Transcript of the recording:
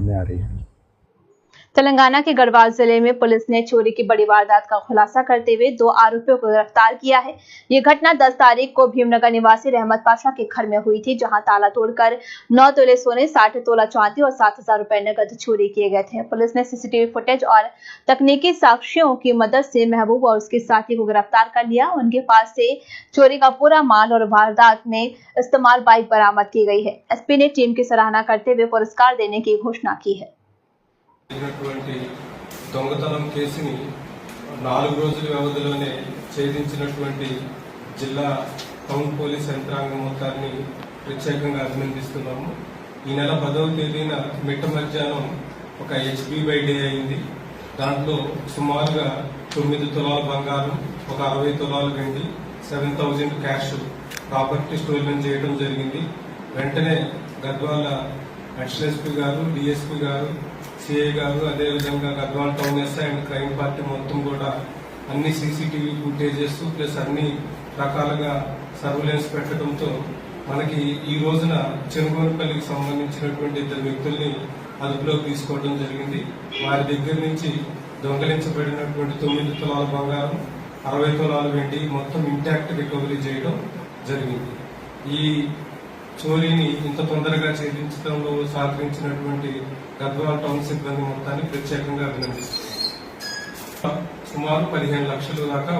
सामने आ रही है। तेलंगाना के गढ़वाल जिले में पुलिस ने चोरी की बड़ी वारदात का खुलासा करते हुए 2 आरोपियों को गिरफ्तार किया है। ये घटना 10 तारीख को भीमनगर निवासी रहमत पाशा के घर में हुई थी, जहां ताला तोड़कर 9 तोले सोने, 60 तोला चांदी और 7,000 रुपए नकद चोरी किए गए थे। पुलिस ने सीसीटीवी फुटेज और तकनीकी साक्ष्यों की मदद से महबूब और उसके साथी को गिरफ्तार कर लिया। उनके पास से चोरी का पूरा माल और वारदात में इस्तेमाल बाइक बरामद की गई है। एसपी ने टीम की सराहना करते हुए पुरस्कार देने की घोषणा की है। దొంగతనం కేసుని 4 రోజుల వ్యవధిలోనే ఛేదించినటువంటి జిల్లా టౌన్ పోలీస్ యంత్రాంగం మొత్తాన్ని ప్రత్యేకంగా అభినందిస్తున్నాము. ఈ నెల 10వ తేదీన మిట్ట మధ్యాహ్నం ఒక హెచ్బీ బై డే అయింది. దాంట్లో సుమారుగా 9 తులాల బంగారం, ఒక 60 తులాల వెండి, 7,000 క్యాష్ ప్రాపర్టీ స్టోలన్ చేయడం జరిగింది. వెంటనే గద్వాల అడిషనల్ ఎస్పీ గారు, డిఎస్పీ గారు, సిఐ గారు, అదేవిధంగా Gadwal town SI and crime party మొత్తం కూడా అన్ని సీసీటీవీ ఫుటేజెస్ ప్లస్ అన్ని రకాలుగా సర్వేలెన్స్ పెట్టడంతో మనకి ఈ రోజున చెనుగోనపల్లికి సంబంధించినటువంటి 2 వ్యక్తుల్ని అదుపులోకి తీసుకోవడం జరిగింది. వారి దగ్గర నుంచి దొంగలించబడినటువంటి 9 తులాల బంగారం, 60 తులాల వెండి మొత్తం ఇంటాక్ట్ రికవరీ చేయడం జరిగింది. ఈ చోరీని ఇంత తొందరగా ఛేదించడంలో సహకరించినటువంటి గద్వాల టౌన్ సిబ్బంది మొత్తాన్ని ప్రత్యేకంగా అభినందిస్తున్నాం. సుమారు 15 లక్షల దాకా